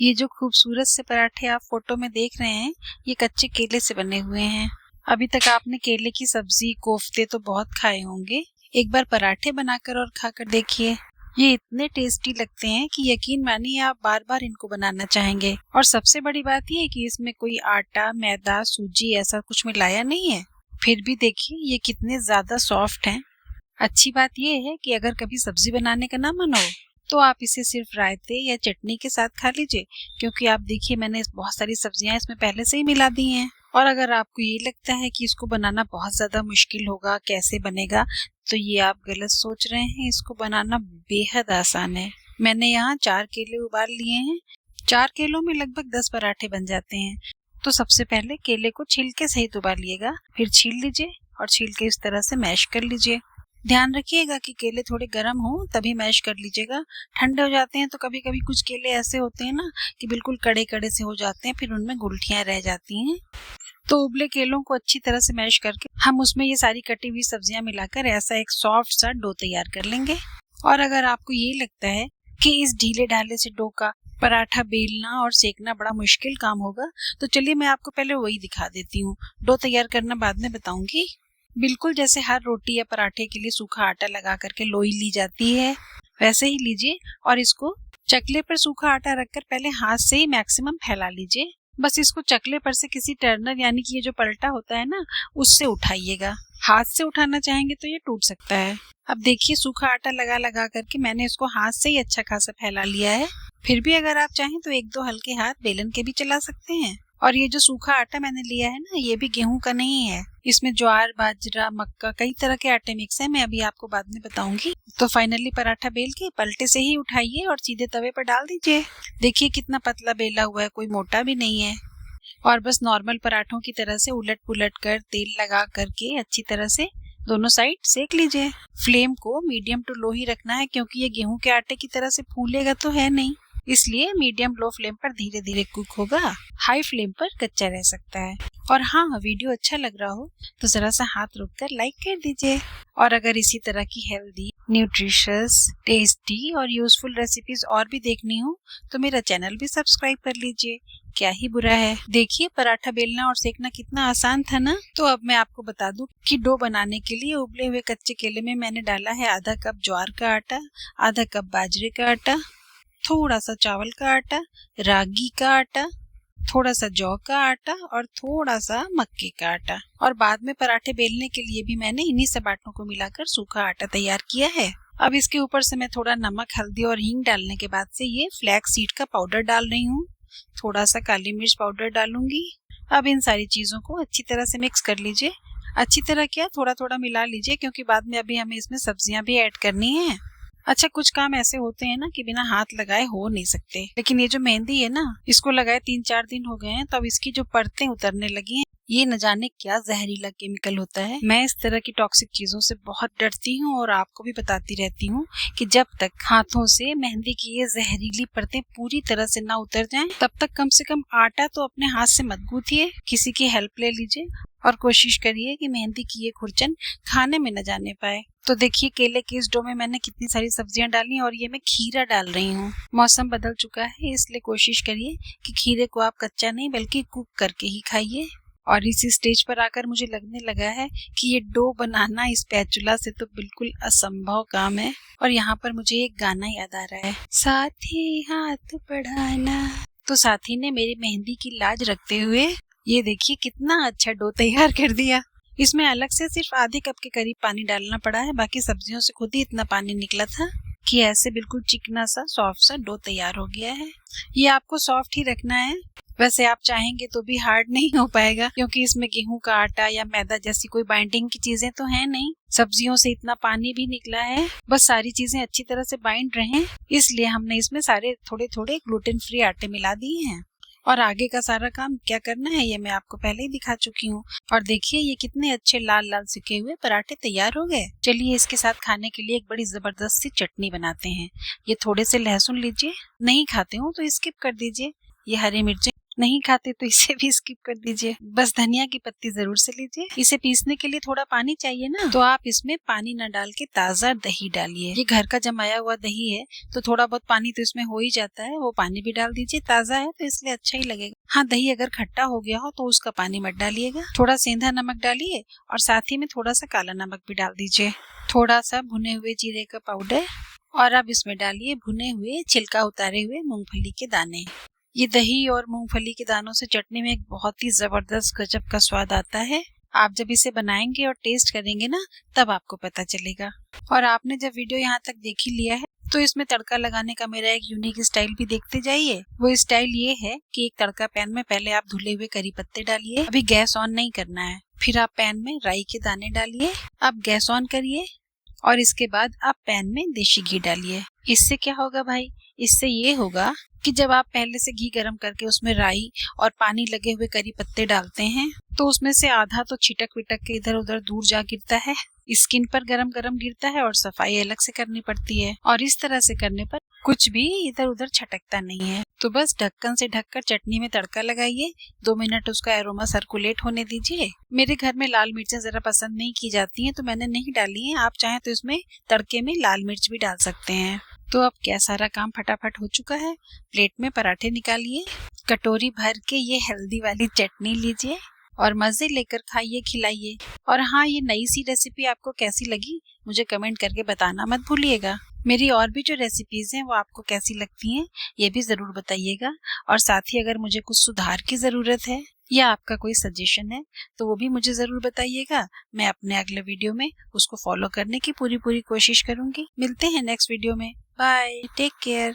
ये जो खूबसूरत से पराठे आप फोटो में देख रहे हैं, ये कच्चे केले से बने हुए हैं। अभी तक आपने केले की सब्जी, कोफ्ते तो बहुत खाए होंगे। एक बार पराठे बनाकर और खाकर देखिए। ये इतने टेस्टी लगते हैं कि यकीन मानिए आप बार बार इनको बनाना चाहेंगे। और सबसे बड़ी बात ये है कि इसमें कोई आटा, मैदा, सूजी ऐसा कुछ मिलाया नहीं है। फिर भी देखिए ये कितने ज्यादा सॉफ्ट हैं। अच्छी बात ये है कि अगर कभी सब्जी बनाने का ना मन हो तो आप इसे सिर्फ रायते या चटनी के साथ खा लीजिए, क्योंकि आप देखिए मैंने बहुत सारी सब्जियां इसमें पहले से ही मिला दी हैं। और अगर आपको ये लगता है कि इसको बनाना बहुत ज्यादा मुश्किल होगा, कैसे बनेगा, तो ये आप गलत सोच रहे हैं। इसको बनाना बेहद आसान है। मैंने यहाँ 4 केले उबाल लिए हैं। 4 केलों में लगभग 10 पराठे बन जाते हैं। तो सबसे पहले केले को छिलके सहित उबालिएगा, फिर छील लीजिए और छील के इस तरह से मैश कर लीजिए। ध्यान रखिएगा कि केले थोड़े गर्म हो तभी मैश कर लीजिएगा। ठंडे हो जाते हैं तो कभी कभी कुछ केले ऐसे होते हैं ना कि बिल्कुल कड़े कड़े से हो जाते हैं, फिर उनमें गुठलियां रह जाती हैं। तो उबले केलों को अच्छी तरह से मैश करके हम उसमें ये सारी कटी हुई सब्जियां मिलाकर ऐसा एक सॉफ्ट सा डो तैयार कर लेंगे। और अगर आपको ये लगता है कि इस ढीले ढाले से डो का पराठा बेलना और सेकना बड़ा मुश्किल काम होगा, तो चलिए मैं आपको पहले वही दिखा देती हूँ। डो तैयार करना बाद में बताऊंगी। बिल्कुल जैसे हर रोटी या पराठे के लिए सूखा आटा लगा करके लोई ली जाती है, वैसे ही लीजिए और इसको चकले पर सूखा आटा रखकर पहले हाथ से ही मैक्सिमम फैला लीजिए। बस इसको चकले पर से किसी टर्नर यानी कि ये जो पलटा होता है ना, उससे उठाइएगा। हाथ से उठाना चाहेंगे तो ये टूट सकता है। अब देखिए सूखा आटा लगा लगा करके मैंने इसको हाथ से ही अच्छा खासा फैला लिया है। फिर भी अगर आप चाहें तो 1-2 हल्के हाथ बेलन के भी चला सकते हैं। और ये जो सूखा आटा मैंने लिया है ना, ये भी गेहूं का नहीं है। इसमें ज्वार, बाजरा, मक्का, कई तरह के आटे मिक्स है। मैं अभी आपको बाद में बताऊंगी। तो फाइनली पराठा बेल के पलटे से ही उठाइए और सीधे तवे पर डाल दीजिए। देखिए कितना पतला बेला हुआ है, कोई मोटा भी नहीं है। और बस नॉर्मल पराठों की तरह से उलट पुलट कर तेल लगा करके अच्छी तरह से दोनों साइड सेक लीजिए। फ्लेम को मीडियम टू लो ही रखना है, क्योंकि ये गेहूं के आटे की तरह से फूलेगा तो है नहीं, इसलिए मीडियम लो फ्लेम पर धीरे धीरे कुक होगा। हाई फ्लेम पर कच्चा रह सकता है। और हाँ, वीडियो अच्छा लग रहा हो तो जरा सा हाथ रोककर लाइक कर दीजिए। और अगर इसी तरह की हेल्दी, न्यूट्रिशियस, टेस्टी और यूजफुल रेसिपीज और भी देखनी हो तो मेरा चैनल भी सब्सक्राइब कर लीजिए। क्या ही बुरा है। देखिए पराठा बेलना और सेकना कितना आसान था ना। तो अब मैं आपको बता दूं कि डो बनाने के लिए उबले हुए कच्चे केले में मैंने डाला है आधा कप ज्वार का आटा, आधा कप बाजरे का आटा, थोड़ा सा चावल का आटा, रागी का आटा, थोड़ा सा जौ का आटा और थोड़ा सा मक्के का आटा। और बाद में पराठे बेलने के लिए भी मैंने इन्हीं सब आटों को मिलाकर सूखा आटा तैयार किया है। अब इसके ऊपर से मैं थोड़ा नमक, हल्दी और हींग डालने के बाद से ये फ्लैक्स सीड का पाउडर डाल रही हूँ। थोड़ा सा काली मिर्च पाउडर डालूंगी। अब इन सारी चीजों को अच्छी तरह से मिक्स कर लीजिए। अच्छी तरह क्या, थोड़ा थोड़ा मिला लीजिए, क्योंकि बाद में अभी हमें इसमें सब्जियां भी ऐड करनी है। अच्छा, कुछ काम ऐसे होते हैं ना कि बिना हाथ लगाए हो नहीं सकते, लेकिन ये जो मेहंदी है ना, इसको लगाए 3-4 दिन हो गए हैं, तो अब इसकी जो परतें उतरने लगी हैं। ये न जाने क्या जहरीला केमिकल होता है। मैं इस तरह की टॉक्सिक चीजों से बहुत डरती हूँ और आपको भी बताती रहती हूँ कि जब तक हाथों से मेहंदी की ये जहरीली परतें पूरी तरह से ना उतर जाएं, तब तक कम से कम आटा तो अपने हाथ से मत गूंथिए, किसी की हेल्प ले लीजिए और कोशिश करिए कि मेहंदी की ये खुरचन खाने में न जाने पाए। तो देखिए केले के इस डो में मैंने कितनी सारी सब्जियां डाली और ये मैं खीरा डाल रही हूँ। मौसम बदल चुका है, इसलिए कोशिश करिए कि खीरे को आप कच्चा नहीं बल्कि कुक करके ही खाइए। और इसी स्टेज पर आकर मुझे लगने लगा है कि ये डो बनाना इस स्पैचुला से तो बिल्कुल असंभव काम है। और यहाँ पर मुझे एक गाना याद आ रहा है, साथी हाथ बढ़ाना। तो साथी ने मेरी मेहंदी की लाज रखते हुए ये देखिए कितना अच्छा डो तैयार कर दिया। इसमें अलग से सिर्फ आधे कप के करीब पानी डालना पड़ा है, बाकी सब्जियों से खुद ही इतना पानी निकला था कि ऐसे बिल्कुल चिकना सा सॉफ्ट सा डो तैयार हो गया है। ये आपको सॉफ्ट ही रखना है। वैसे आप चाहेंगे तो भी हार्ड नहीं हो पाएगा, क्योंकि इसमें गेहूं का आटा या मैदा जैसी कोई बाइंडिंग की चीजें तो है नहीं। सब्जियों से इतना पानी भी निकला है, बस सारी चीजें अच्छी तरह से बाइंड रहें, इसलिए हमने इसमें सारे थोड़े थोड़े ग्लूटेन फ्री आटे मिला दिए हैं। और आगे का सारा काम क्या करना है ये मैं आपको पहले ही दिखा चुकी हूँ। और देखिए ये कितने अच्छे लाल लाल सिके हुए पराठे तैयार हो गए। चलिए इसके साथ खाने के लिए एक बड़ी जबरदस्त सी चटनी बनाते हैं। ये थोड़े से लहसुन लीजिए, नहीं खाते हो तो स्किप कर दीजिए। ये हरी मिर्चें नहीं खाते तो इसे भी स्किप कर दीजिए। बस धनिया की पत्ती जरूर से लीजिए। इसे पीसने के लिए थोड़ा पानी चाहिए ना, तो आप इसमें पानी न डाल के ताज़ा दही डालिए। ये घर का जमाया हुआ दही है तो थोड़ा बहुत पानी तो इसमें हो ही जाता है, वो पानी भी डाल दीजिए। ताज़ा है तो इसलिए अच्छा ही लगेगा। हाँ, दही अगर खट्टा हो गया हो तो उसका पानी मत डालिएगा। थोड़ा सेंधा नमक डालिए और साथ ही में थोड़ा सा काला नमक भी डाल दीजिए। थोड़ा सा भुने हुए जीरे का पाउडर और अब इसमें डालिए भुने हुए छिलका उतारे हुए मूंगफली के दाने। ये दही और मूंगफली के दानों से चटनी में एक बहुत ही जबरदस्त गजब का स्वाद आता है। आप जब इसे बनाएंगे और टेस्ट करेंगे ना, तब आपको पता चलेगा। और आपने जब वीडियो यहाँ तक देख ही लिया है तो इसमें तड़का लगाने का मेरा एक यूनिक स्टाइल भी देखते जाइए। वो स्टाइल ये है कि एक तड़का पैन में पहले आप धुले हुए करी पत्ते डालिए। अभी गैस ऑन नहीं करना है। फिर आप पैन में राई के दाने डालिए। अब गैस ऑन करिए और इसके बाद आप पैन में देशी घी डालिए। इससे क्या होगा भाई? इससे ये होगा कि जब आप पहले से घी गरम करके उसमें राई और पानी लगे हुए करी पत्ते डालते हैं तो उसमें से आधा तो छिटक विटक के इधर उधर दूर जा गिरता है, स्किन पर गरम गरम गिरता है और सफाई अलग से करनी पड़ती है। और इस तरह से करने पर कुछ भी इधर उधर छटकता नहीं है। तो बस ढक्कन से ढककर चटनी में तड़का लगाइए। 2 मिनट उसका एरोमा सर्कुलेट होने दीजिए। मेरे घर में लाल मिर्चें जरा पसंद नहीं की जाती हैं तो मैंने नहीं डाली हैं। आप चाहें तो इसमें तड़के में लाल मिर्च भी डाल सकते हैं। तो अब क्या सारा काम फटाफट हो चुका है। प्लेट में पराठे निकालिए, कटोरी भर के ये हेल्दी वाली चटनी लीजिए और मजे लेकर खाइए, खिलाइए। और हाँ, ये नई सी रेसिपी आपको कैसी लगी मुझे कमेंट करके बताना मत भूलिएगा। मेरी और भी जो रेसिपीज हैं वो आपको कैसी लगती हैं ये भी जरूर बताइएगा। और साथ ही अगर मुझे कुछ सुधार की जरूरत है या आपका कोई सजेशन है तो वो भी मुझे जरूर बताइएगा। मैं अपने अगले वीडियो में उसको फॉलो करने की पूरी कोशिश करूंगी। मिलते हैं नेक्स्ट वीडियो में। Bye, take care.